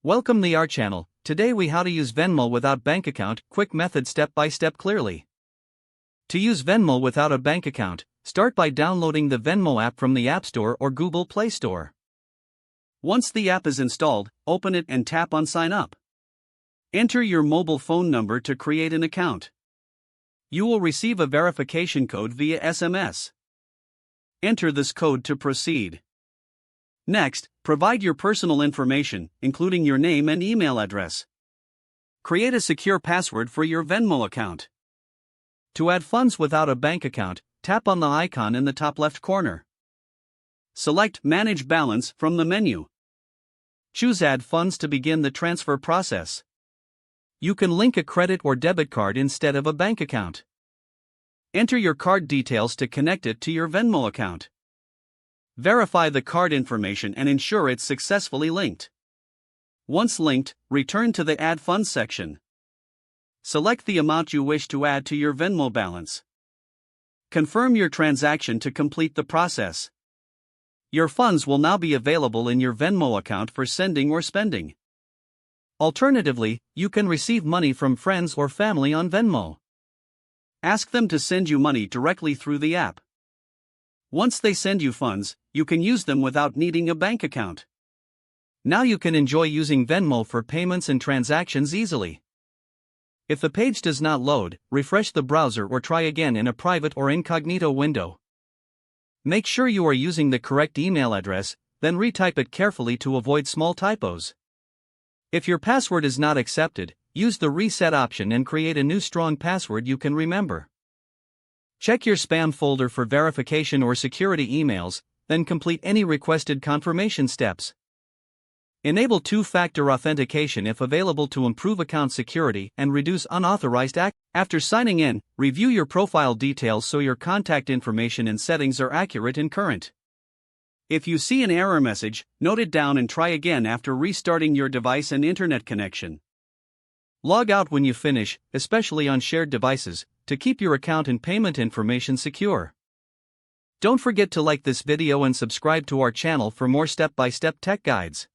Welcome to our channel. Today we how to use Venmo without bank account, quick method step by step clearly. To use Venmo without a bank account, start by downloading the Venmo app from the App Store or Google Play Store. Once the app is installed, open it and tap on Sign Up. Enter your mobile phone number to create an account. You will receive a verification code via SMS. Enter this code to proceed. Next, provide your personal information, including your name and email address. Create a secure password for your Venmo account. To add funds without a bank account, tap on the icon in the top left corner. Select Manage Balance from the menu. Choose Add Funds to begin the transfer process. You can link a credit or debit card instead of a bank account. Enter your card details to connect it to your Venmo account. Verify the card information and ensure it's successfully linked. Once linked, return to the Add Funds section. Select the amount you wish to add to your Venmo balance. Confirm your transaction to complete the process. Your funds will now be available in your Venmo account for sending or spending. Alternatively, you can receive money from friends or family on Venmo. Ask them to send you money directly through the app. Once they send you funds, you can use them without needing a bank account. Now you can enjoy using Venmo for payments and transactions easily. If the page does not load, refresh the browser or try again in a private or incognito window. Make sure you are using the correct email address, then retype it carefully to avoid small typos. If your password is not accepted, use the reset option and create a new strong password you can remember. Check your spam folder for verification or security emails, then complete any requested confirmation steps. Enable two-factor authentication if available to improve account security and reduce unauthorized access. After signing in, review your profile details so your contact information and settings are accurate and current. If you see an error message, note it down and try again after restarting your device and internet connection. Log out when you finish, especially on shared devices, to keep your account and payment information secure. Don't forget to like this video and subscribe to our channel for more step-by-step tech guides.